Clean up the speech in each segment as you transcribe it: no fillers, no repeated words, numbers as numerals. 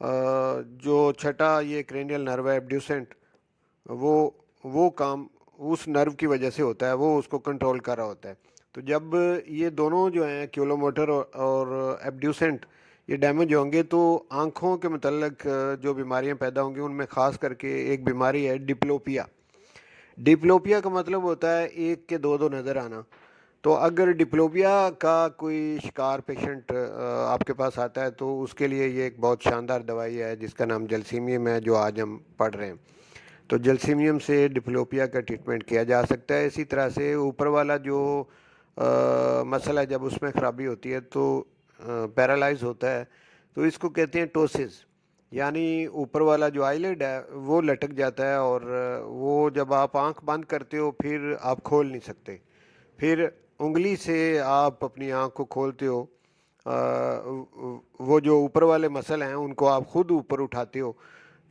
جو چھٹا یہ کرینیل نرو ہے ایبڈیوسنٹ، وہ وہ کام اس نرو کی وجہ سے ہوتا ہے، وہ اس کو کنٹرول کر رہا ہوتا ہے۔ تو جب یہ دونوں جو ہیں کیولو موٹر اور ایبڈیوسنٹ یہ ڈیمیج ہوں گے تو آنکھوں کے متعلق جو بیماریاں پیدا ہوں گی ان میں خاص کر کے ایک بیماری ہے ڈپلوپیا۔ ڈپلوپیا کا مطلب ہوتا ہے ایک کے دو دو نظر آنا۔ تو اگر ڈپلوپیا کا کوئی شکار پیشنٹ آپ کے پاس آتا ہے تو اس کے لیے یہ ایک بہت شاندار دوائی ہے جس کا نام جلسیمیم ہے، جو آج ہم پڑھ رہے ہیں۔ تو جلسیمیم سے ڈپلوپیا کا ٹریٹمنٹ کیا جا سکتا ہے۔ اسی طرح سے اوپر والا جو مسئلہ ہے، جب اس میں خرابی ہوتی ہے تو پیرالائز ہوتا ہے، تو اس کو کہتے ہیں ٹوسز، یعنی اوپر والا جو آئی لڈ ہے وہ لٹک جاتا ہے، اور وہ جب آپ آنکھ بند کرتے ہو پھر آپ کھول نہیں سکتے، پھر انگلی سے آپ اپنی آنکھ کو کھولتے ہو، وہ جو اوپر والے مسل ہیں ان کو آپ خود اوپر اٹھاتے ہو،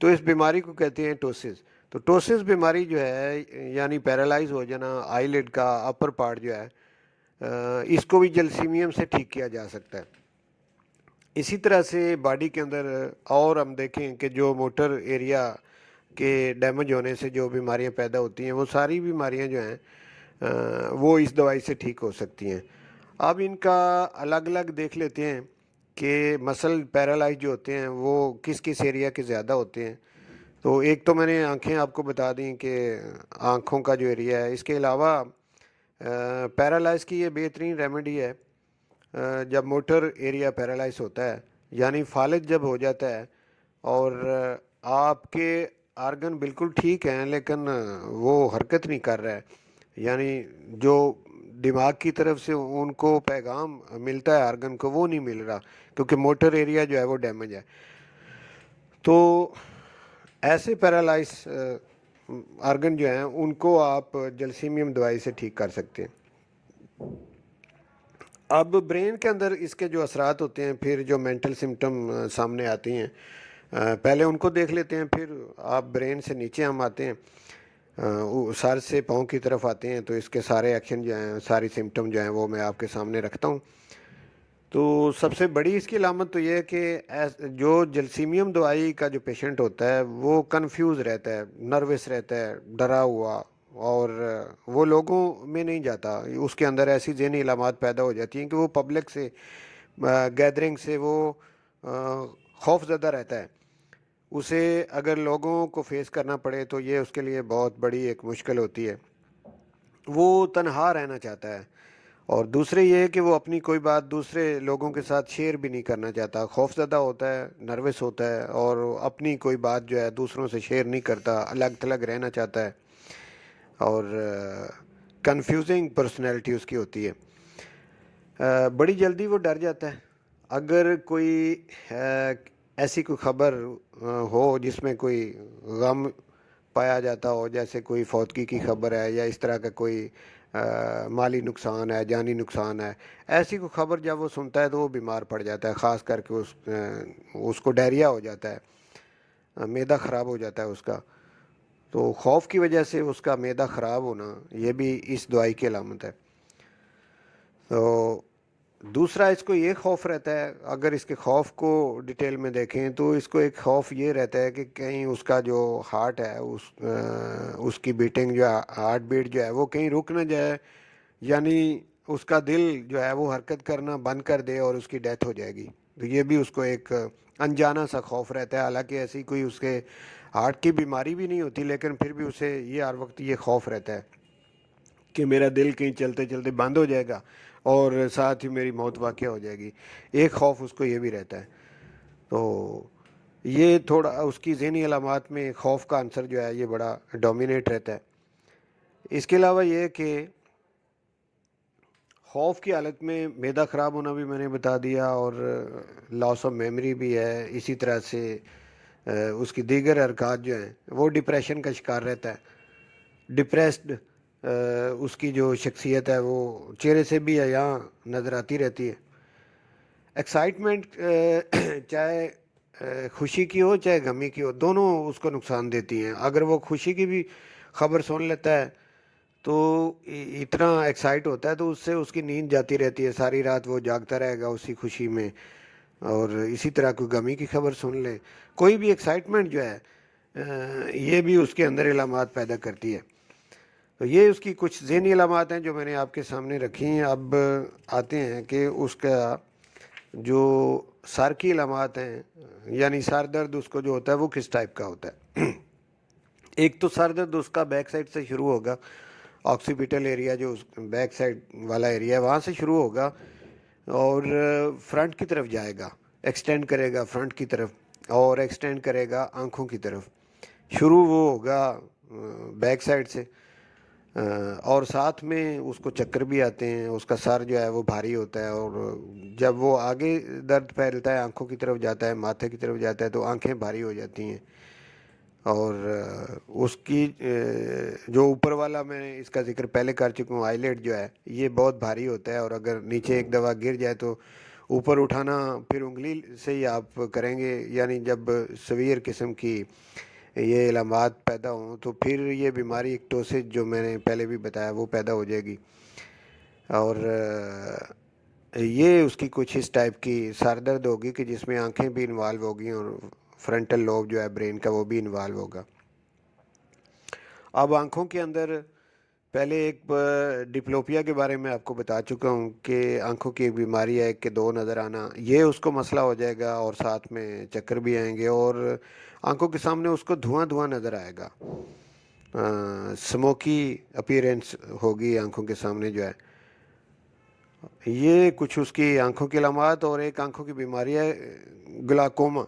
تو اس بیماری کو کہتے ہیں ٹوسز۔ تو ٹوسز بیماری جو ہے یعنی پیرالائز ہو جانا آئی لڈ کا اپر پارٹ جو ہے، اس کو بھی جلسیمیم سے ٹھیک کیا جا سکتا ہے۔ اسی طرح سے باڈی کے اندر اور ہم دیکھیں کہ جو موٹر ایریا کے ڈیمیج ہونے سے جو بیماریاں پیدا ہوتی ہیں وہ ساری بیماریاں جو ہیں وہ اس دوائی سے ٹھیک ہو سکتی ہیں۔ اب ان کا الگ الگ دیکھ لیتے ہیں کہ مسل پیرالائز جو ہوتے ہیں وہ کس کس ایریا کے زیادہ ہوتے ہیں۔ تو ایک تو میں نے آنکھیں آپ کو بتا دیں کہ آنکھوں کا جو ایریا ہے، اس کے علاوہ پیرالائز کی یہ بہترین ریمیڈی ہے جب موٹر ایریا پیرالائز ہوتا ہے، یعنی فالج جب ہو جاتا ہے اور آپ کے آرگن بالکل ٹھیک ہیں لیکن وہ حرکت نہیں کر رہا ہے، یعنی جو دماغ کی طرف سے ان کو پیغام ملتا ہے آرگن کو وہ نہیں مل رہا، کیونکہ موٹر ایریا جو ہے وہ ڈیمیج ہے۔ تو ایسے پیرالائز آرگن جو ہیں ان کو آپ جلسیمیم دوائی سے ٹھیک کر سکتے ہیں۔ اب برین کے اندر اس کے جو اثرات ہوتے ہیں، پھر جو مینٹل سمٹم سامنے آتی ہیں، پہلے ان کو دیکھ لیتے ہیں، پھر آپ برین سے نیچے ہم آتے ہیں، سر سے پاؤں کی طرف آتے ہیں۔ تو اس کے سارے ایکشن جو ہیں، ساری سمٹم جو ہیں وہ میں آپ کے سامنے رکھتا ہوں۔ تو سب سے بڑی اس کی علامت تو یہ ہے کہ جو جلسیمیم دوائی کا جو پیشنٹ ہوتا ہے وہ کنفیوز رہتا ہے، نروس رہتا ہے، ڈرا ہوا، اور وہ لوگوں میں نہیں جاتا، اس کے اندر ایسی ذہنی علامات پیدا ہو جاتی ہیں کہ وہ پبلک سے گیدرنگ سے وہ خوف زدہ رہتا ہے۔ اسے اگر لوگوں کو فیس کرنا پڑے تو یہ اس کے لیے بہت بڑی ایک مشکل ہوتی ہے، وہ تنہا رہنا چاہتا ہے۔ اور دوسرے یہ ہے کہ وہ اپنی کوئی بات دوسرے لوگوں کے ساتھ شیئر بھی نہیں کرنا چاہتا، خوف زدہ ہوتا ہے، نروس ہوتا ہے، اور اپنی کوئی بات جو ہے دوسروں سے شیئر نہیں کرتا، الگ تھلگ رہنا چاہتا ہے، اور کنفیوزنگ پرسنالٹی اس کی ہوتی ہے۔ بڑی جلدی وہ ڈر جاتا ہے اگر کوئی ایسی کوئی خبر ہو جس میں کوئی غم پایا جاتا ہو، جیسے کوئی فوتگی کی خبر ہے یا اس طرح کا کوئی مالی نقصان ہے، جانی نقصان ہے، ایسی کوئی خبر جب وہ سنتا ہے تو وہ بیمار پڑ جاتا ہے، خاص کر کے اس کو ڈائریا ہو جاتا ہے، معدہ خراب ہو جاتا ہے اس کا۔ تو خوف کی وجہ سے اس کا معدہ خراب ہونا یہ بھی اس دوائی کی علامت ہے۔ تو دوسرا اس کو یہ خوف رہتا ہے، اگر اس کے خوف کو ڈیٹیل میں دیکھیں تو اس کو ایک خوف یہ رہتا ہے کہ کہیں اس کا جو ہارٹ ہے، اس کی بیٹنگ جو ہے، ہارٹ بیٹ جو ہے وہ کہیں رک نہ جائے، یعنی اس کا دل جو ہے وہ حرکت کرنا بند کر دے اور اس کی ڈیتھ ہو جائے گی۔ تو یہ بھی اس کو ایک انجانا سا خوف رہتا ہے، حالانکہ ایسی کوئی اس کے ہارٹ کی بیماری بھی نہیں ہوتی، لیکن پھر بھی اسے یہ ہر وقت یہ خوف رہتا ہے کہ میرا دل کہیں چلتے چلتے بند ہو جائے گا اور ساتھ ہی میری موت واقع ہو جائے گی، ایک خوف اس کو یہ بھی رہتا ہے۔ تو یہ تھوڑا اس کی ذہنی علامات میں خوف کا عنصر جو ہے یہ بڑا ڈومینیٹ رہتا ہے۔ اس کے علاوہ یہ کہ خوف کی حالت میں معدہ خراب ہونا بھی میں نے بتا دیا، اور لاس آف میموری بھی ہے، اسی طرح سے اس کی دیگر حرکات جو ہیں وہ ڈپریشن کا شکار رہتا ہے، ڈپریسڈ اس کی جو شخصیت ہے وہ چہرے سے بھی یہاں نظر آتی رہتی ہے۔ ایکسائٹمنٹ چاہے خوشی کی ہو چاہے غمی کی ہو، دونوں اس کو نقصان دیتی ہیں۔ اگر وہ خوشی کی بھی خبر سن لیتا ہے تو اتنا ایکسائٹ ہوتا ہے تو اس سے اس کی نیند جاتی رہتی ہے، ساری رات وہ جاگتا رہے گا اسی خوشی میں، اور اسی طرح کوئی غمی کی خبر سن لے، کوئی بھی ایکسائٹمنٹ جو ہے یہ بھی اس کے اندر علامات پیدا کرتی ہے. تو یہ اس کی کچھ ذہنی علامات ہیں جو میں نے آپ کے سامنے رکھی ہیں. اب آتے ہیں کہ اس کا جو سر کی علامات ہیں، یعنی سر درد اس کو جو ہوتا ہے وہ کس ٹائپ کا ہوتا ہے. ایک تو سر درد اس کا بیک سائڈ سے شروع ہوگا، آکسیپیٹل ایریا جو بیک سائڈ والا ایریا ہے وہاں سے شروع ہوگا اور فرنٹ کی طرف جائے گا، ایکسٹینڈ کرے گا فرنٹ کی طرف اور ایکسٹینڈ کرے گا آنکھوں کی طرف. شروع وہ ہوگا بیک سائڈ سے، اور ساتھ میں اس کو چکر بھی آتے ہیں، اس کا سر جو ہے وہ بھاری ہوتا ہے، اور جب وہ آگے درد پھیلتا ہے آنکھوں کی طرف جاتا ہے، ماتھے کی طرف جاتا ہے تو آنکھیں بھاری ہو جاتی ہیں. اور اس کی جو اوپر والا، میں اس کا ذکر پہلے کر چکا ہوں، آئی لیڈ جو ہے یہ بہت بھاری ہوتا ہے، اور اگر نیچے ایک دفعہ گر جائے تو اوپر اٹھانا پھر انگلی سے ہی آپ کریں گے. یعنی جب سویئر قسم کی یہ علامات پیدا ہوں تو پھر یہ بیماری ایکٹوسس جو میں نے پہلے بھی بتایا وہ پیدا ہو جائے گی. اور یہ اس کی کچھ اس ٹائپ کی سر درد ہوگی کہ جس میں آنکھیں بھی انوالو ہوگی اور فرنٹل لوب جو ہے برین کا وہ بھی انوالو ہوگا. اب آنکھوں کے اندر پہلے ایک ڈپلوپیا کے بارے میں آپ کو بتا چکا ہوں کہ آنکھوں کی ایک بیماری ہے کہ دو نظر آنا، یہ اس کو مسئلہ ہو جائے گا، اور ساتھ میں چکر بھی آئیں گے، اور آنکھوں کے سامنے اس کو دھواں دھواں نظر آئے گا، سموکی اپیرنس ہوگی آنکھوں کے سامنے جو ہے. یہ کچھ اس کی آنکھوں کی علامات. اور ایک آنکھوں کی بیماری ہے گلاکوما.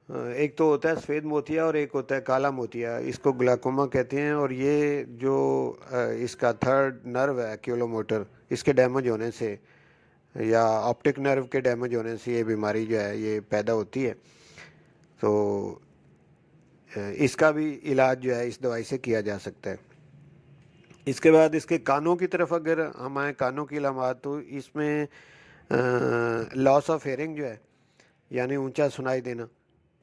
ایک تو ہوتا ہے سفید موتیا اور ایک ہوتا ہے کالا موتیا، اس کو گلاکوما کہتے ہیں. اور یہ جو اس کا تھرڈ نرو ہے کیولوموٹر، اس کے ڈیمیج ہونے سے یا آپٹک نرو کے ڈیمیج ہونے سے یہ بیماری جو ہے یہ پیدا ہوتی ہے. تو اس کا بھی علاج جو ہے اس دوائی سے کیا جا سکتا ہے. اس کے بعد اس کے کانوں کی طرف اگر ہم آئیں، کانوں کی علامات، تو اس میں لاس آف ہیئرنگ جو ہے یعنی اونچا سنائی دینا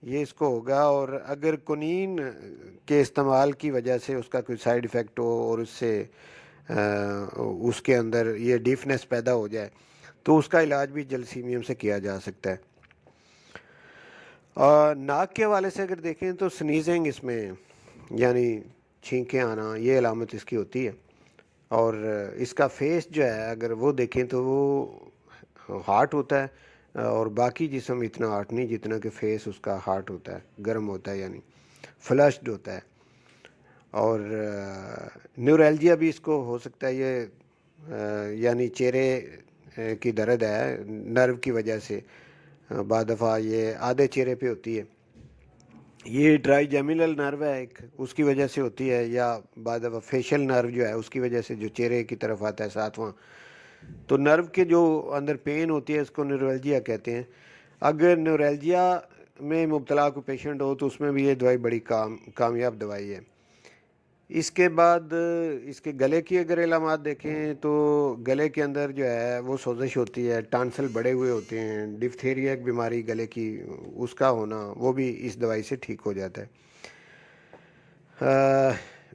یہ اس کو ہوگا. اور اگر کنین کے استعمال کی وجہ سے اس کا کوئی سائیڈ ایفیکٹ ہو اور اس سے اس کے اندر یہ ڈیفنس پیدا ہو جائے تو اس کا علاج بھی جلسیمیم سے کیا جا سکتا ہے. ناک کے حوالے سے اگر دیکھیں تو سنیزنگ اس میں یعنی چھینکیں آنا یہ علامت اس کی ہوتی ہے. اور اس کا فیس جو ہے اگر وہ دیکھیں تو وہ ہارٹ ہوتا ہے، اور باقی جسم اتنا ہارٹ نہیں جتنا کہ فیس اس کا ہارٹ ہوتا ہے، گرم ہوتا ہے یعنی فلشڈ ہوتا ہے. اور نیورالجیا بھی اس کو ہو سکتا ہے، یہ یعنی چہرے کی درد ہے نرو کی وجہ سے، بعض دفعہ یہ آدھے چہرے پہ ہوتی ہے. یہ ٹرائی جیمینل نرو ہے ایک، اس کی وجہ سے ہوتی ہے، یا بعض دفعہ فیشل نرو جو ہے اس کی وجہ سے جو چہرے کی طرف آتا ہے ساتواں. تو نرو کے جو اندر پین ہوتی ہے اس کو نیورالجیا کہتے ہیں. اگر نیورالجیا میں مبتلا کوئی پیشنٹ ہو تو اس میں بھی یہ دوائی بڑی کامیاب دوائی ہے. اس کے بعد اس کے گلے کی اگر علامات دیکھیں تو گلے کے اندر جو ہے وہ سوزش ہوتی ہے، ٹانسل بڑے ہوئے ہوتے ہیں، ڈپتھیریا ایک بیماری گلے کی اس کا ہونا وہ بھی اس دوائی سے ٹھیک ہو جاتا ہے.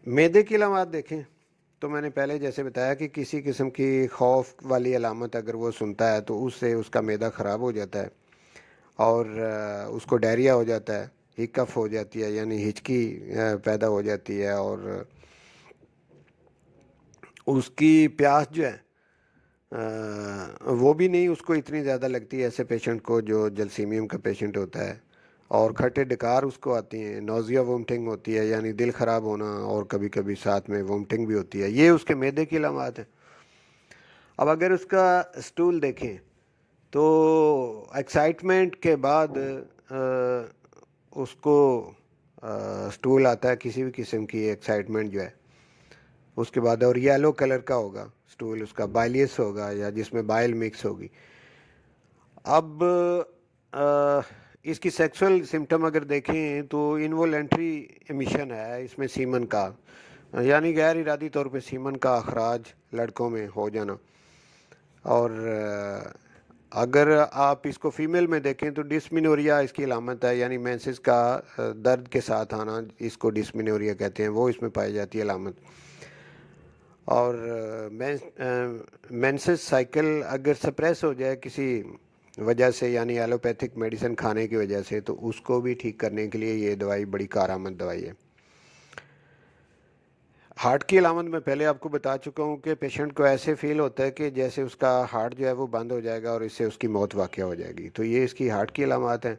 معدے کی علامات دیکھیں تو میں نے پہلے جیسے بتایا کہ کسی قسم کی خوف والی علامت اگر وہ سنتا ہے تو اس سے اس کا معدہ خراب ہو جاتا ہے، اور اس کو ڈائریا ہو جاتا ہے، ہکف ہو جاتی ہے یعنی ہچکی پیدا ہو جاتی ہے، اور اس کی پیاس جو ہے وہ بھی نہیں اس کو اتنی زیادہ لگتی ہے ایسے پیشنٹ کو جو جلسیمیم کا پیشنٹ ہوتا ہے. اور کھٹے ڈکار اس کو آتی ہیں، نوزیا وومٹنگ ہوتی ہے یعنی دل خراب ہونا، اور کبھی کبھی ساتھ میں وومٹنگ بھی ہوتی ہے. یہ اس کے معدے کی علامات ہیں. اب اگر اس کا اسٹول دیکھیں تو ایکسائٹمنٹ کے بعد اس کو اسٹول آتا ہے کسی بھی قسم کی ایکسائٹمنٹ جو ہے اس کے بعد، اور یلو کلر کا ہوگا اسٹول، اس کا بائلیس ہوگا یا جس میں بائل مکس ہوگی. اب اس کی سیکسول سمٹم اگر دیکھیں تو انوولنٹری ایمیشن ہے اس میں سیمن کا، یعنی غیر ارادی طور پہ سیمن کا اخراج لڑکوں میں ہو جانا. اور اگر آپ اس کو فیمیل میں دیکھیں تو ڈسمینوریا اس کی علامت ہے، یعنی مینسز کا درد کے ساتھ آنا، اس کو ڈسمینوریا کہتے ہیں، وہ اس میں پائی جاتی ہے علامت. اور مینسز سائیکل اگر سپریس ہو جائے کسی وجہ سے یعنی ایلوپیتھک میڈیسن کھانے کی وجہ سے، تو اس کو بھی ٹھیک کرنے کے لیے یہ دوائی بڑی کارآمد دوائی ہے۔ ہارٹ کی علامت میں پہلے آپ کو بتا چکا ہوں کہ پیشنٹ کو ایسے فیل ہوتا ہے کہ جیسے اس کا ہارٹ جو ہے وہ بند ہو جائے گا اور اس سے اس کی موت واقع ہو جائے گی، تو یہ اس کی ہارٹ کی علامات ہیں۔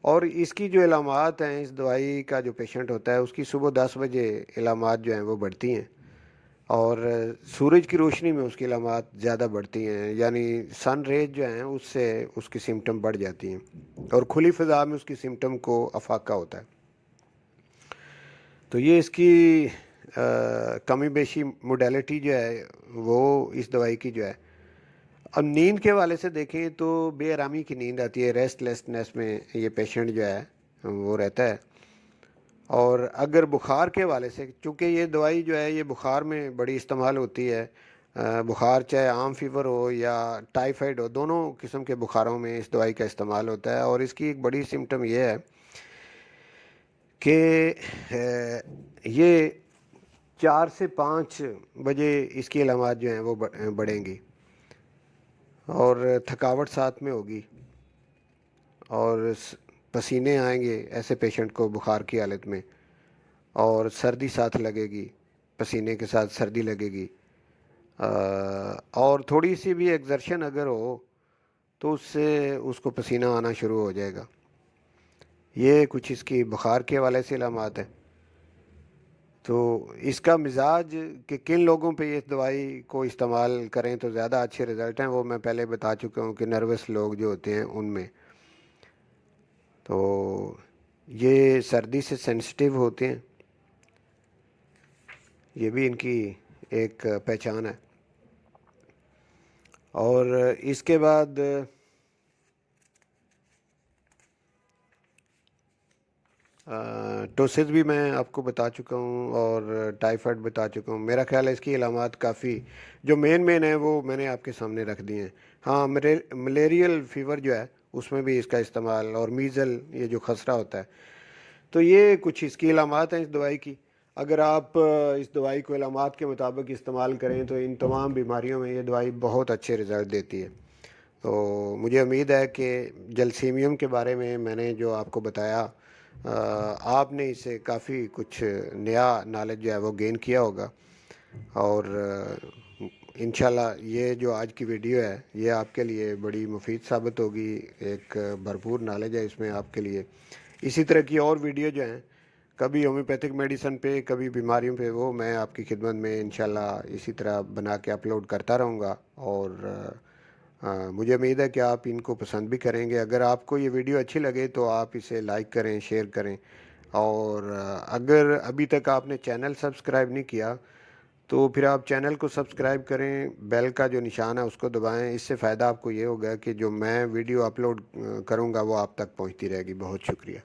اور اس کی جو علامات ہیں، اس دوائی کا جو پیشنٹ ہوتا ہے اس کی صبح 10 بجے علامات جو ہیں وہ بڑھتی ہیں، اور سورج کی روشنی میں اس کی علامات زیادہ بڑھتی ہیں، یعنی سن ریز جو ہیں اس سے اس کی سمٹم بڑھ جاتی ہیں، اور کھلی فضا میں اس کی سمٹم کو افاقہ ہوتا ہے۔ تو یہ اس کی کمی بیشی موڈیلٹی جو ہے وہ اس دوائی کی جو ہے۔ اب نیند کے حوالے سے دیکھیں تو بے آرامی کی نیند آتی ہے، ریسٹ لیسنس میں یہ پیشنٹ جو ہے وہ رہتا ہے۔ اور اگر بخار کے حوالے سے، چونکہ یہ دوائی جو ہے یہ بخار میں بڑی استعمال ہوتی ہے، بخار چاہے عام فیور ہو یا ٹائیفائڈ ہو، دونوں قسم کے بخاروں میں اس دوائی کا استعمال ہوتا ہے۔ اور اس کی ایک بڑی سمٹم یہ ہے کہ یہ 4 سے 5 بجے اس کی علامات جو ہیں وہ بڑھیں گی، اور تھکاوٹ ساتھ میں ہوگی، اور پسینے آئیں گے ایسے پیشنٹ کو بخار کی حالت میں، اور سردی ساتھ لگے گی، پسینے کے ساتھ سردی لگے گی، اور تھوڑی سی بھی ایگزرشن اگر ہو تو اس سے اس کو پسینہ آنا شروع ہو جائے گا۔ یہ کچھ اس کی بخار کے حوالے سے علامات ہیں۔ تو اس کا مزاج کہ کن لوگوں پہ یہ دوائی کو استعمال کریں تو زیادہ اچھے رزلٹ ہیں، وہ میں پہلے بتا چکا ہوں کہ نروس لوگ جو ہوتے ہیں ان میں، تو یہ سردی سے سینسٹیو ہوتے ہیں، یہ بھی ان کی ایک پہچان ہے۔ اور اس کے بعد ٹوسز بھی میں آپ کو بتا چکا ہوں، اور ٹائیفائڈ بتا چکا ہوں۔ میرا خیال ہے اس کی علامات کافی جو مین ہیں وہ میں نے آپ کے سامنے رکھ دی ہیں۔ ہاں، ملیریل فیور جو ہے اس میں بھی اس کا استعمال، اور میزل یہ جو خسرہ ہوتا ہے، تو یہ کچھ اس کی علامات ہیں اس دوائی کی۔ اگر آپ اس دوائی کو علامات کے مطابق استعمال کریں تو ان تمام بیماریوں میں یہ دوائی بہت اچھے رزلٹ دیتی ہے۔ تو مجھے امید ہے کہ جلسیمیم کے بارے میں نے جو آپ کو بتایا، آپ نے اس سے کافی کچھ نیا نالج جو ہے وہ گین کیا ہوگا، اور انشاءاللہ یہ جو آج کی ویڈیو ہے یہ آپ کے لیے بڑی مفید ثابت ہوگی، ایک بھرپور نالج ہے اس میں آپ کے لیے۔ اسی طرح کی اور ویڈیو جو ہیں، کبھی ہومیوپیتھک میڈیسن پہ، کبھی بیماریوں پہ، وہ میں آپ کی خدمت میں انشاءاللہ اسی طرح بنا کے اپلوڈ کرتا رہوں گا، اور مجھے امید ہے کہ آپ ان کو پسند بھی کریں گے۔ اگر آپ کو یہ ویڈیو اچھی لگے تو آپ اسے لائک کریں، شیئر کریں، اور اگر ابھی تک آپ نے چینل سبسکرائب نہیں کیا تو پھر آپ چینل کو سبسکرائب کریں، بیل کا جو نشان ہے اس کو دبائیں۔ اس سے فائدہ آپ کو یہ ہوگا کہ جو میں ویڈیو اپلوڈ کروں گا وہ آپ تک پہنچتی رہے گی۔ بہت شکریہ۔